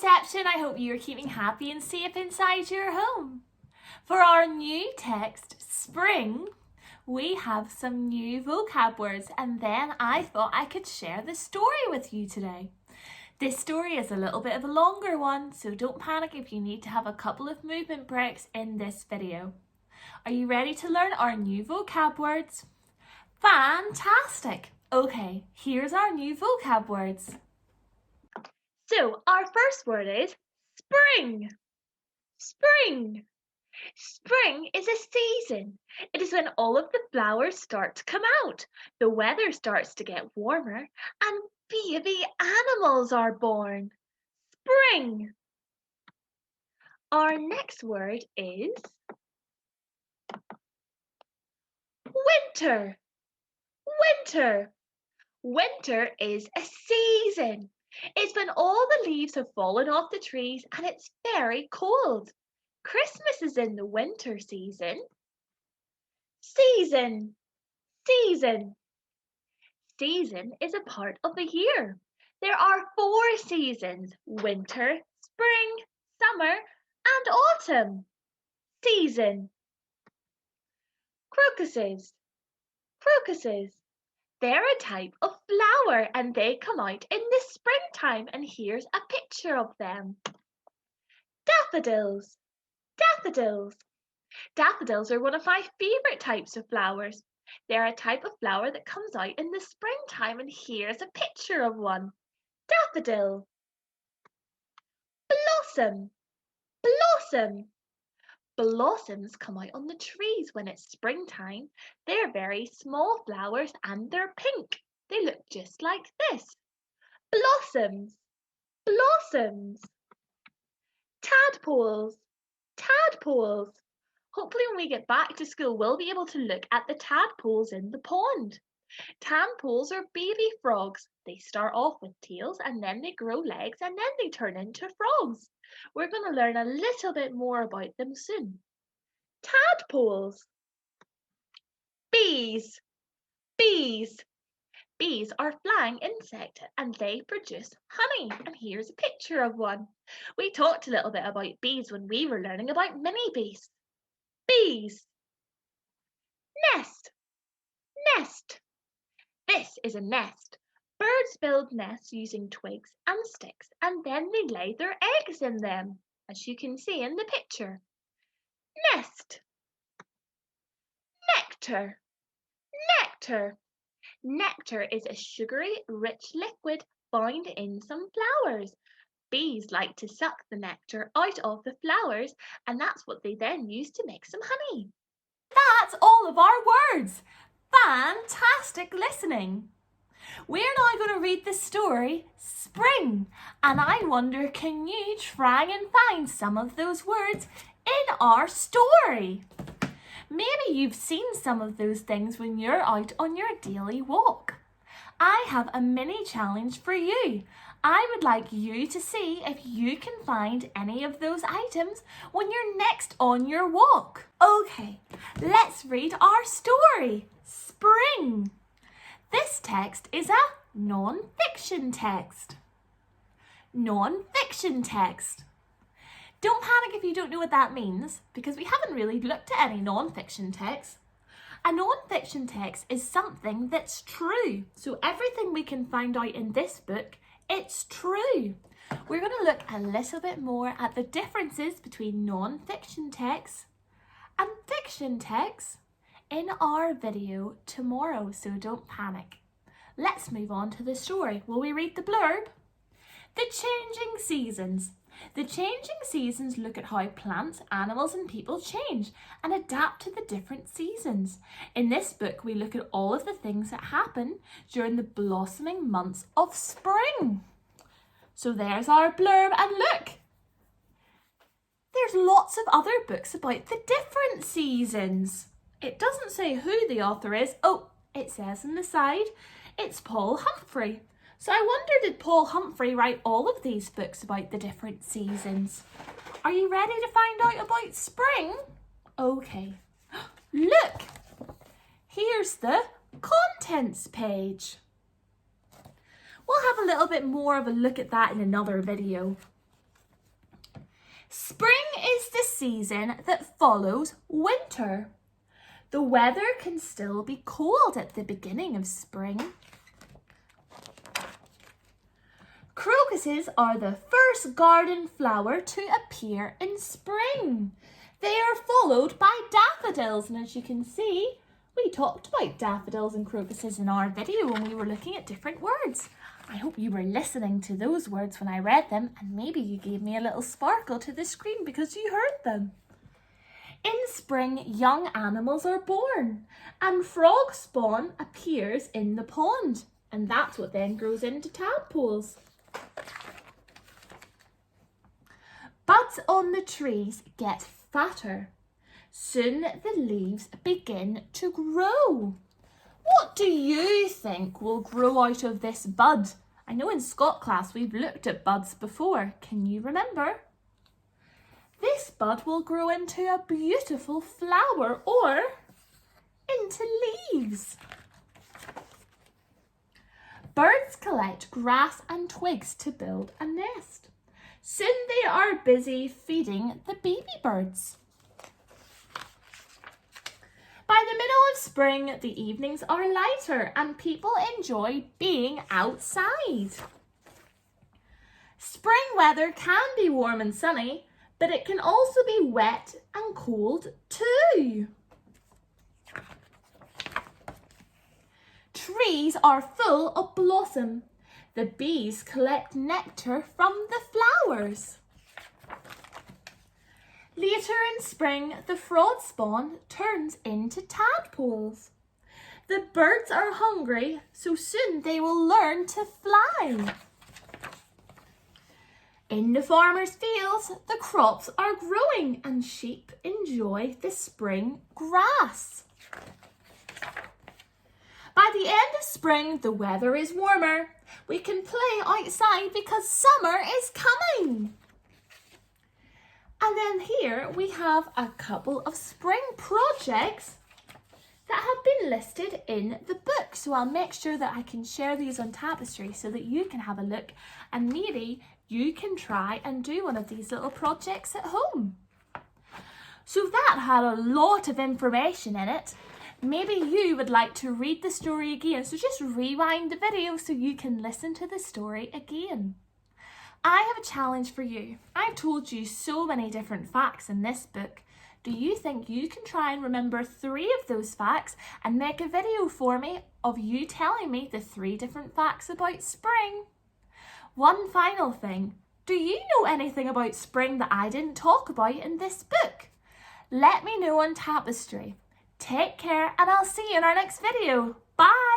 reception. I hope you're keeping happy and safe inside your home. For our new text, spring, we have some new vocab words, and then I thought I could share the story with you today. This story is a little bit of a longer one, so don't panic if you need to have a couple of movement breaks in this video. Are you ready to learn our new vocab words? Fantastic! Okay, here's our new vocab words. So, our first word is spring. Spring. Spring is a season. It is when all of the flowers start to come out. The weather starts to get warmer and baby animals are born. Spring. Our next word is winter. Winter. Winter is a season. It's when all the leaves have fallen off the trees and it's very cold. Christmas is in the winter season. Season. Season. Season is a part of the year. There are 4 seasons: winter, spring, summer, and autumn. Season. Crocuses. Crocuses. They're a type of flower and they come out in the springtime, and here's a picture of them. Daffodils. Daffodils. Daffodils are one of my favourite types of flowers. They're a type of flower that comes out in the springtime, and here's a picture of one. Daffodil. Blossom. Blossom. Blossoms come out on the trees when it's springtime. They're very small flowers and they're pink. They look just like this. Blossoms. Blossoms. Tadpoles. Tadpoles. Hopefully when we get back to school, we'll be able to look at the tadpoles in the pond. Tadpoles are baby frogs. They start off with tails and then they grow legs and then they turn into frogs. We're going to learn a little bit more about them soon. Tadpoles. Bees. Bees. Bees are flying insects and they produce honey. And here's a picture of one. We talked a little bit about bees when we were learning about mini bees. Bees. Nest. Nest. This is a nest. Birds build nests using twigs and sticks, and then they lay their eggs in them, as you can see in the picture. Nest. Nectar. Nectar. Nectar is a sugary, rich liquid found in some flowers. Bees like to suck the nectar out of the flowers, and that's what they then use to make some honey. That's all of our words. Fantastic listening. We're now going to read the story Spring, and I wonder, can you try and find some of those words in our story? Maybe you've seen some of those things when you're out on your daily walk. I have a mini challenge for you. I would like you to see if you can find any of those items when you're next on your walk. Okay, let's read our story, Spring. This text is a non-fiction text. Non-fiction text. Don't panic if you don't know what that means, because we haven't really looked at any non-fiction text. A non-fiction text is something that's true. So everything we can find out in this book, it's true. We're going to look a little bit more at the differences between non-fiction texts and fiction texts in our video tomorrow, so don't panic. Let's move on to the story. Will we read the blurb? The changing seasons. The changing seasons look at how plants, animals and people change and adapt to the different seasons. In this book, we look at all of the things that happen during the blossoming months of spring. So there's our blurb, and look, there's lots of other books about the different seasons. It doesn't say who the author is. Oh, it says on the side, it's Paul Humphrey. So I wonder, did Paul Humphrey write all of these books about the different seasons? Are you ready to find out about spring? Okay. Look, here's the contents page. We'll have a little bit more of a look at that in another video. Spring is the season that follows winter. The weather can still be cold at the beginning of spring. Crocuses are the first garden flower to appear in spring. They are followed by daffodils, and as you can see, we talked about daffodils and crocuses in our video when we were looking at different words. I hope you were listening to those words when I read them, and maybe you gave me a little sparkle to the screen because you heard them. In spring, young animals are born, and frog spawn appears in the pond, and that's what then grows into tadpoles. Buds on the trees get fatter. Soon the leaves begin to grow. What do you think will grow out of this bud? I know in Scott class we've looked at buds before. Can you remember? This bud will grow into a beautiful flower or into leaves. Birds collect grass and twigs to build a nest. Soon they are busy feeding the baby birds. By the middle of spring, the evenings are lighter and people enjoy being outside. Spring weather can be warm and sunny, but it can also be wet and cold too. Trees are full of blossom. The bees collect nectar from the flowers. Later in spring, the frog spawn turns into tadpoles. The birds are hungry, so soon they will learn to fly. In the farmer's fields, the crops are growing and sheep enjoy the spring grass. By the end of spring, the weather is warmer. We can play outside because summer is coming. And then here we have a couple of spring projects that have been listed in the book. So I'll make sure that I can share these on Tapestry so that you can have a look and maybe you can try and do one of these little projects at home. So that had a lot of information in it. Maybe you would like to read the story again. So just rewind the video so you can listen to the story again. I have a challenge for you. I've told you so many different facts in this book. Do you think you can try and remember 3 of those facts and make a video for me of you telling me the 3 different facts about spring? One final thing. Do you know anything about spring that I didn't talk about in this book? Let me know on Tapestry. Take care and I'll see you in our next video. Bye!